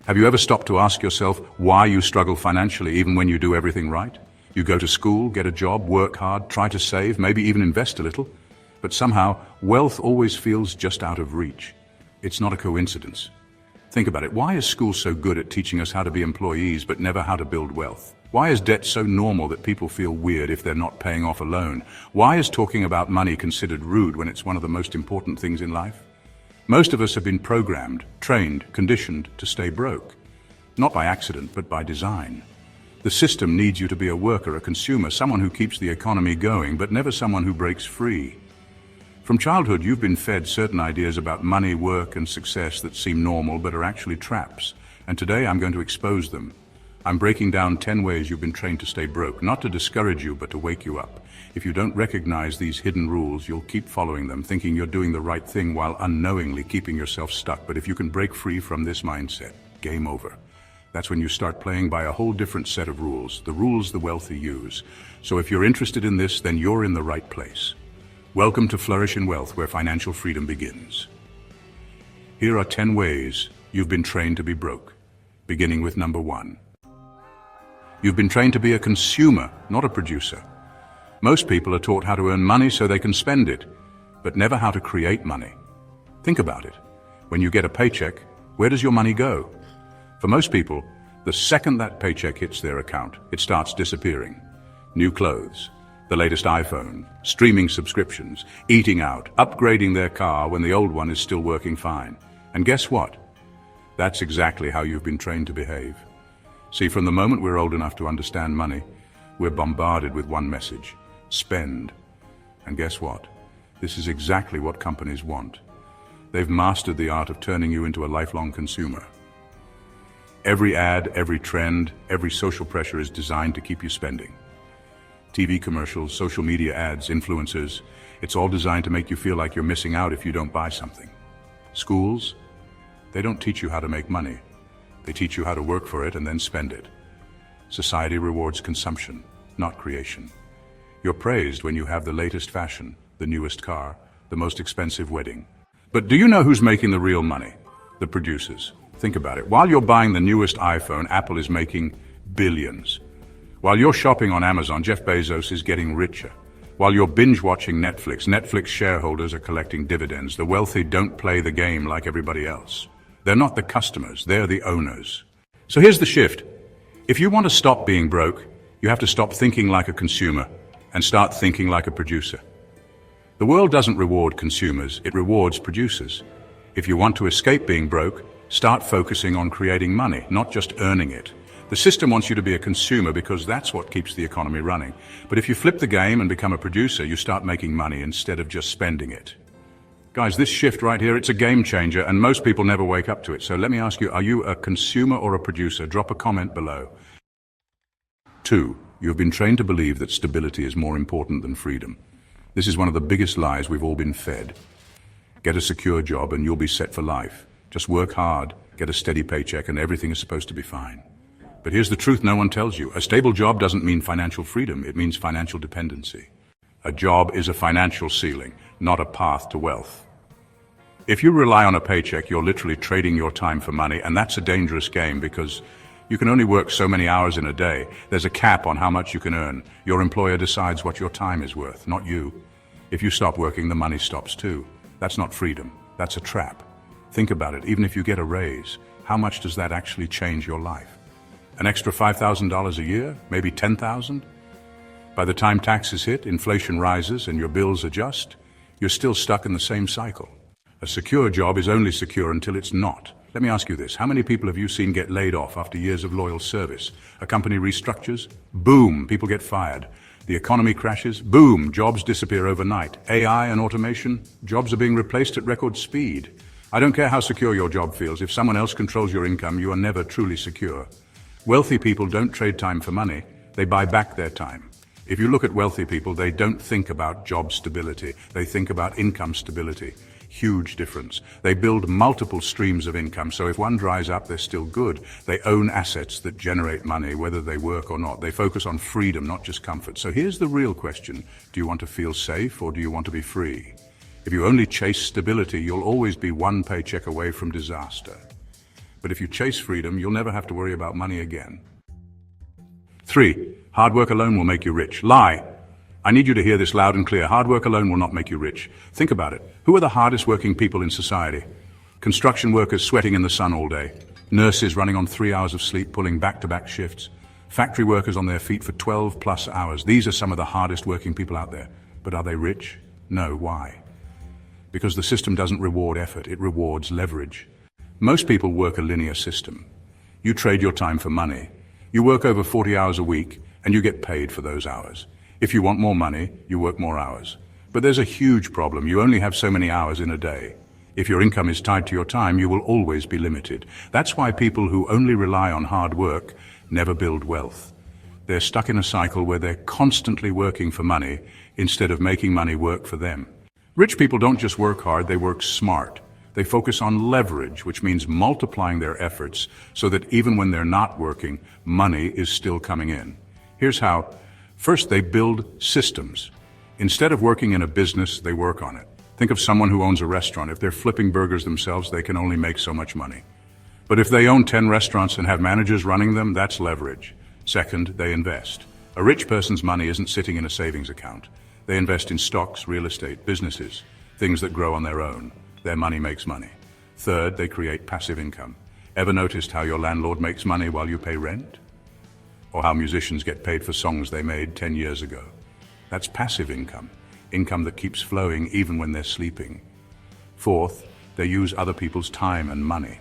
Have you ever stopped to ask yourself why you struggle financially even when you do everything right? You go to school, get a job, work hard, try to save, maybe even invest a little, but somehow wealth always feels just out of reach. It's not a coincidence. Think about it. Why is school so good at teaching us how to be employees but never how to build wealth? Why is debt so normal that people feel weird if they're not paying off a loan? Why is talking about money considered rude when it's one of the most important things in life? Most of us have been programmed, trained, conditioned to stay broke. Not by accident, but by design. The system needs you to be a worker, a consumer, someone who keeps the economy going, but never someone who breaks free. From childhood, you've been fed certain ideas about money, work, and success that seem normal but are actually traps. And today I'm going to expose them. I'm breaking down 10 ways you've been trained to stay broke, not to discourage you, but to wake you up. If you don't recognize these hidden rules, you'll keep following them, thinking you're doing the right thing while unknowingly keeping yourself stuck. But if you can break free from this mindset, game over. That's when you start playing by a whole different set of rules, the rules the wealthy use. So if you're interested in this, then you're in the right place. Welcome to Flourish in Wealth, where financial freedom begins. Here are 10 ways you've been trained to be broke, beginning with number 1. You've been trained to be a consumer, not a producer. Most people are taught how to earn money so they can spend it, but never how to create money. Think about it. When you get a paycheck, where does your money go? For most people, the second that paycheck hits their account, it starts disappearing. New clothes, the latest iPhone, streaming subscriptions, eating out, upgrading their car when the old one is still working fine. And guess what? That's exactly how you've been trained to behave. See, from the moment we're old enough to understand money, we're bombarded with one message: spend. And guess what? This is exactly what companies want. They've mastered the art of turning you into a lifelong consumer. Every ad, every trend, every social pressure is designed to keep you spending. TV commercials, social media ads, influencers, it's all designed to make you feel like you're missing out if you don't buy something. Schools, they don't teach you how to make money. They teach you how to work for it and then spend it. Society rewards consumption, not creation. You're praised when you have the latest fashion, the newest car, the most expensive wedding. But do you know who's making the real money? The producers. Think about it. While you're buying the newest iPhone, Apple is making billions. While you're shopping on Amazon, Jeff Bezos is getting richer. While you're binge-watching Netflix shareholders are collecting dividends. The wealthy don't play the game like everybody else. They're not the customers, they're the owners. So here's the shift. If you want to stop being broke, you have to stop thinking like a consumer and start thinking like a producer. The world doesn't reward consumers, it rewards producers. If you want to escape being broke, start focusing on creating money, not just earning it. The system wants you to be a consumer because that's what keeps the economy running. But if you flip the game and become a producer, you start making money instead of just spending it. Guys, this shift right here, it's a game changer, and most people never wake up to it. So let me ask you, are you a consumer or a producer? Drop a comment below. 2. You have been trained to believe that stability is more important than freedom. This is one of the biggest lies we've all been fed. Get a secure job and you'll be set for life. Just work hard, get a steady paycheck, and everything is supposed to be fine. But here's the truth no one tells you. A stable job doesn't mean financial freedom, it means financial dependency. A job is a financial ceiling, not a path to wealth. If you rely on a paycheck, you're literally trading your time for money, and that's a dangerous game because you can only work so many hours in a day. There's a cap on how much you can earn. Your employer decides what your time is worth, not you. If you stop working, the money stops too. That's not freedom, that's a trap. Think about it, even if you get a raise, how much does that actually change your life? An extra $5,000 a year, maybe $10,000? By the time taxes hit, inflation rises, and your bills adjust, you're still stuck in the same cycle. A secure job is only secure until it's not. Let me ask you this, how many people have you seen get laid off after years of loyal service? A company restructures, boom, people get fired. The economy crashes, boom, jobs disappear overnight. AI and automation, jobs are being replaced at record speed. I don't care how secure your job feels, if someone else controls your income, you are never truly secure. Wealthy people don't trade time for money, they buy back their time. If you look at wealthy people, they don't think about job stability, they think about income stability. Huge difference. They build multiple streams of income, so if one dries up, they're still good. They own assets that generate money, whether they work or not. They focus on freedom, not just comfort. So here's the real question. Do you want to feel safe or do you want to be free? If you only chase stability, you'll always be one paycheck away from disaster. But if you chase freedom, you'll never have to worry about money again. 3. Hard work alone will make you rich. Lie. I need you to hear this loud and clear. Hard work alone will not make you rich. Think about it. Who are the hardest working people in society? Construction workers sweating in the sun all day. Nurses running on 3 hours of sleep, pulling back-to-back shifts. Factory workers on their feet for 12 plus hours. These are some of the hardest working people out there. But are they rich? No. Why? Because the system doesn't reward effort, it rewards leverage. Most people work a linear system. You trade your time for money. You work over 40 hours a week, and you get paid for those hours. If you want more money, you work more hours. But there's a huge problem. You only have so many hours in a day. If your income is tied to your time, you will always be limited. That's why people who only rely on hard work never build wealth. They're stuck in a cycle where they're constantly working for money instead of making money work for them. Rich people don't just work hard, they work smart. They focus on leverage, which means multiplying their efforts so that even when they're not working, money is still coming in. Here's how. First, they build systems. Instead of working in a business, they work on it. Think of someone who owns a restaurant. If they're flipping burgers themselves, they can only make so much money. But if they own 10 restaurants and have managers running them, that's leverage. Second, they invest. A rich person's money isn't sitting in a savings account. They invest in stocks, real estate, businesses, things that grow on their own. Their money makes money. Third, they create passive income. Ever noticed how your landlord makes money while you pay rent? Or how musicians get paid for songs they made 10 years ago? That's passive income. Income that keeps flowing even when they're sleeping. Fourth, they use other people's time and money.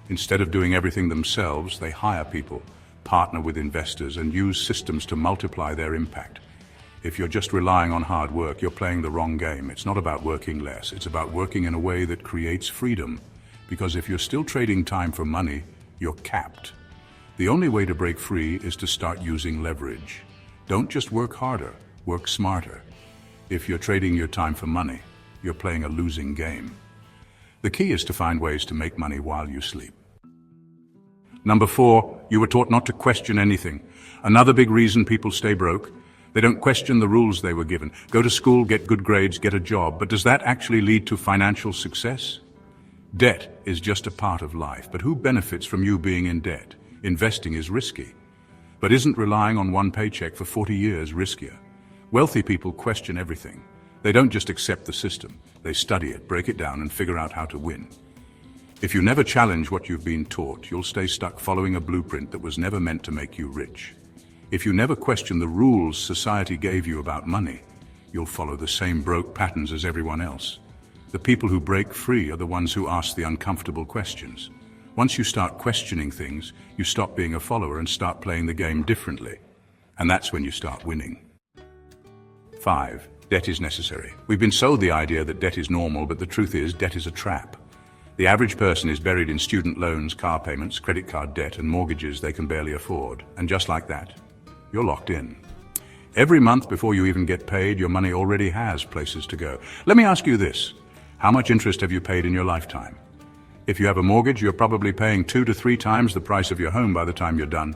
Instead of doing everything themselves, they hire people, partner with investors, and use systems to multiply their impact. If you're just relying on hard work, you're playing the wrong game. It's not about working less. It's about working in a way that creates freedom. Because if you're still trading time for money, you're capped. The only way to break free is to start using leverage. Don't just work harder, work smarter. If you're trading your time for money, you're playing a losing game. The key is to find ways to make money while you sleep. Number 4, you were taught not to question anything. Another big reason people stay broke. They don't question the rules they were given. Go to school, get good grades, get a job. But does that actually lead to financial success? Debt is just a part of life. But who benefits from you being in debt? Investing is risky. But isn't relying on one paycheck for 40 years riskier? Wealthy people question everything. They don't just accept the system. They study it, break it down, and figure out how to win. If you never challenge what you've been taught, you'll stay stuck following a blueprint that was never meant to make you rich. If you never question the rules society gave you about money, you'll follow the same broke patterns as everyone else. The people who break free are the ones who ask the uncomfortable questions. Once you start questioning things, you stop being a follower and start playing the game differently. And that's when you start winning. 5. Debt is necessary. We've been sold the idea that debt is normal, but the truth is debt is a trap. The average person is buried in student loans, car payments, credit card debt, and mortgages they can barely afford. And just like that, you're locked in. Every month before you even get paid, your money already has places to go. Let me ask you this. How much interest have you paid in your lifetime? If you have a mortgage, you're probably paying 2 to 3 times the price of your home by the time you're done.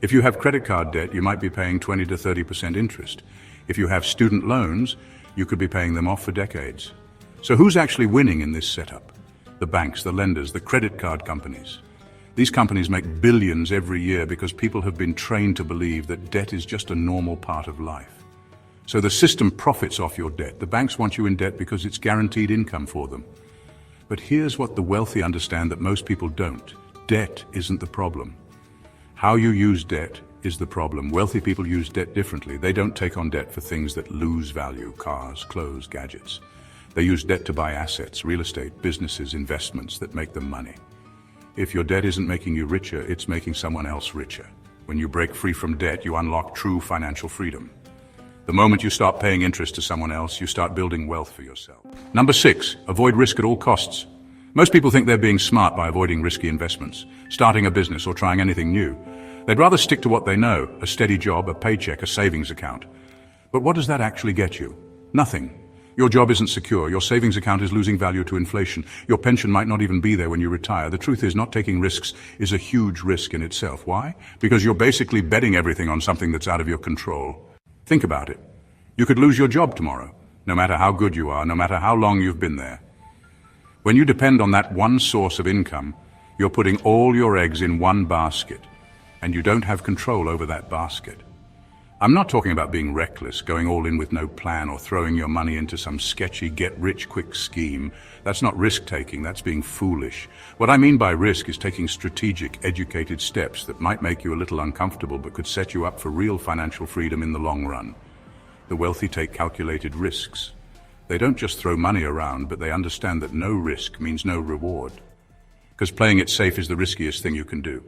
If you have credit card debt, you might be paying 20 to 30% interest. If you have student loans, you could be paying them off for decades. So who's actually winning in this setup? The banks, the lenders, the credit card companies. These companies make billions every year because people have been trained to believe that debt is just a normal part of life. So the system profits off your debt. The banks want you in debt because it's guaranteed income for them. But here's what the wealthy understand that most people don't. Debt isn't the problem. How you use debt is the problem. Wealthy people use debt differently. They don't take on debt for things that lose value, cars, clothes, gadgets. They use debt to buy assets, real estate, businesses, investments that make them money. If your debt isn't making you richer, it's making someone else richer. When you break free from debt, you unlock true financial freedom. The moment you start paying interest to someone else, you start building wealth for yourself. Number 6, avoid risk at all costs. Most people think they're being smart by avoiding risky investments, starting a business or trying anything new. They'd rather stick to what they know, a steady job, a paycheck, a savings account. But what does that actually get you? Nothing. Your job isn't secure. Your savings account is losing value to inflation. Your pension might not even be there when you retire. The truth is, not taking risks is a huge risk in itself. Why? Because you're basically betting everything on something that's out of your control. Think about it. You could lose your job tomorrow, no matter how good you are, no matter how long you've been there. When you depend on that one source of income, You're putting all your eggs in one basket, and you don't have control over that basket. I'm not talking about being reckless, going all in with no plan, or throwing your money into some sketchy get-rich-quick scheme. That's not risk-taking, that's being foolish. What I mean by risk is taking strategic, educated steps that might make you a little uncomfortable but could set you up for real financial freedom in the long run. The wealthy take calculated risks. They don't just throw money around, but they understand that no risk means no reward. Because playing it safe is the riskiest thing you can do.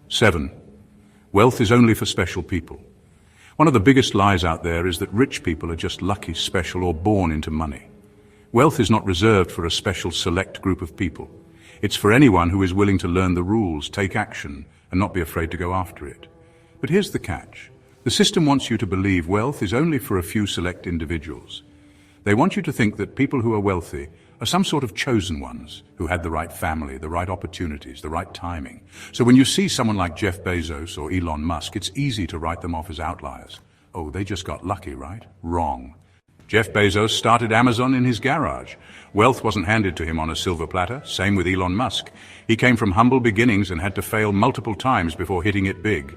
7. Wealth is only for special people. One of the biggest lies out there is that rich people are just lucky, special, or born into money. Wealth is not reserved for a special select group of people. It's for anyone who is willing to learn the rules, take action, and not be afraid to go after it. But here's the catch. The system wants you to believe wealth is only for a few select individuals. They want you to think that people who are wealthy are some sort of chosen ones who had the right family, the right opportunities, the right timing. So when you see someone like Jeff Bezos or Elon Musk, it's easy to write them off as outliers. Oh, they just got lucky, right? Wrong. Jeff Bezos started Amazon in his garage. Wealth wasn't handed to him on a silver platter. Same with Elon Musk. He came from humble beginnings and had to fail multiple times before hitting it big.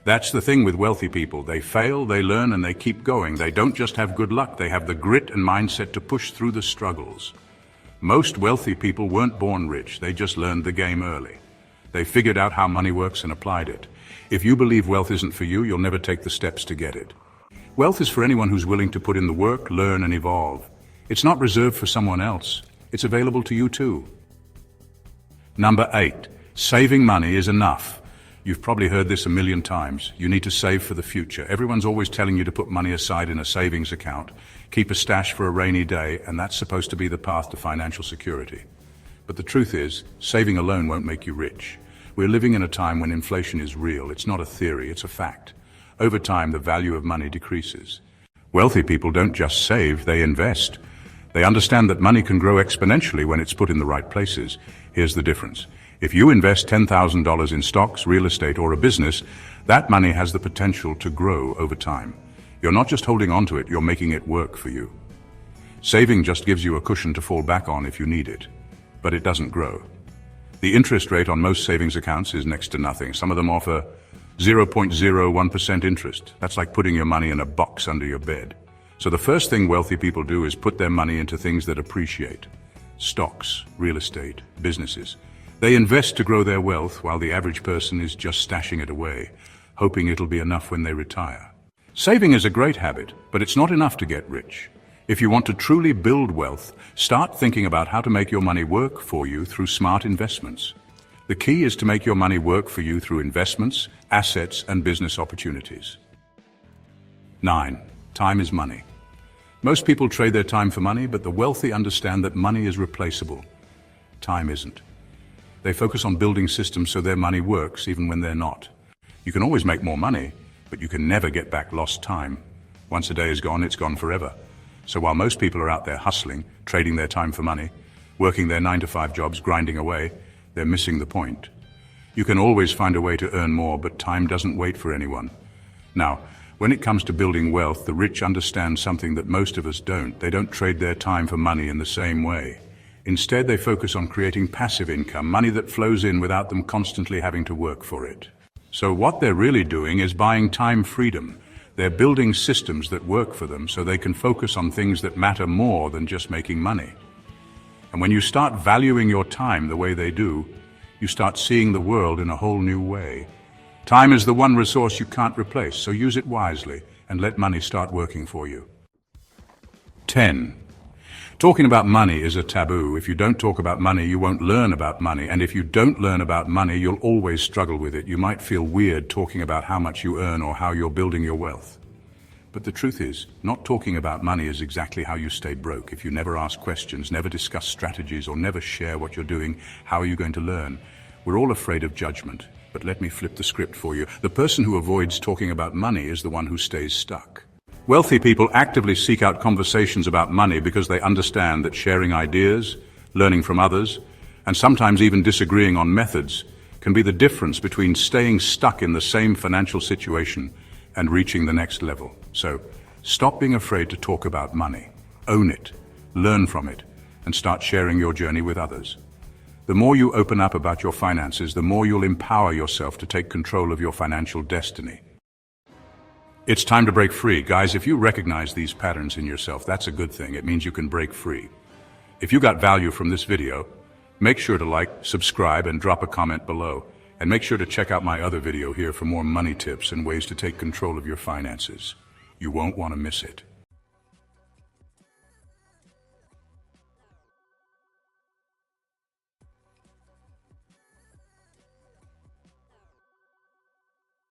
That's the thing with wealthy people. They fail, they learn, and they keep going. They don't just have good luck, they have the grit and mindset to push through the struggles. Most wealthy people weren't born rich, they just learned the game early. They figured out how money works and applied it. If you believe wealth isn't for you, you'll never take the steps to get it. Wealth is for anyone who's willing to put in the work, learn, and evolve. It's not reserved for someone else. It's available to you too. Number 8. Saving money is enough. You've probably heard this a million times. You need to save for the future. Everyone's always telling you to put money aside in a savings account, keep a stash for a rainy day, and that's supposed to be the path to financial security. But the truth is, saving alone won't make you rich. We're living in a time when inflation is real. It's not a theory, it's a fact. Over time, the value of money decreases. Wealthy people don't just save, they invest. They understand that money can grow exponentially when it's put in the right places. Here's the difference. If you invest $10,000 in stocks, real estate, or a business, that money has the potential to grow over time. You're not just holding on to it, you're making it work for you. Saving just gives you a cushion to fall back on if you need it, but it doesn't grow. The interest rate on most savings accounts is next to nothing. Some of them offer 0.01% interest. That's like putting your money in a box under your bed. So the first thing wealthy people do is put their money into things that appreciate. Stocks, real estate, businesses. They invest to grow their wealth while the average person is just stashing it away, hoping it'll be enough when they retire. Saving is a great habit, but it's not enough to get rich. If you want to truly build wealth, start thinking about how to make your money work for you through smart investments. The key is to make your money work for you through investments, assets, and business opportunities. 9. Time is money. Most people trade their time for money, but the wealthy understand that money is replaceable. Time isn't. They focus on building systems so their money works even when they're not. You can always make more money, but you can never get back lost time. Once a day is gone, it's gone forever. So while most people are out there hustling, trading their time for money, working their 9-to-5 jobs, grinding away, they're missing the point. You can always find a way to earn more, but time doesn't wait for anyone. Now, when it comes to building wealth, the rich understand something that most of us don't. They don't trade their time for money in the same way. Instead, they focus on creating passive income, money that flows in without them constantly having to work for it. So what they're really doing is buying time freedom. They're building systems that work for them so they can focus on things that matter more than just making money. And when you start valuing your time the way they do, you start seeing the world in a whole new way. Time is the one resource you can't replace, so use it wisely and let money start working for you. 10. Talking about money is a taboo. If you don't talk about money, you won't learn about money. And if you don't learn about money, you'll always struggle with it. You might feel weird talking about how much you earn or how you're building your wealth. But the truth is, not talking about money is exactly how you stay broke. If you never ask questions, never discuss strategies, or never share what you're doing, how are you going to learn? We're all afraid of judgment. But let me flip the script for you. The person who avoids talking about money is the one who stays stuck. Wealthy people actively seek out conversations about money because they understand that sharing ideas, learning from others, and sometimes even disagreeing on methods can be the difference between staying stuck in the same financial situation and reaching the next level. So, stop being afraid to talk about money. Own it, learn from it, and start sharing your journey with others. The more you open up about your finances, the more you'll empower yourself to take control of your financial destiny. It's time to break free. Guys, if you recognize these patterns in yourself, that's a good thing. It means you can break free. If you got value from this video, make sure to like, subscribe, and drop a comment below. And make sure to check out my other video here for more money tips and ways to take control of your finances. You won't want to miss it.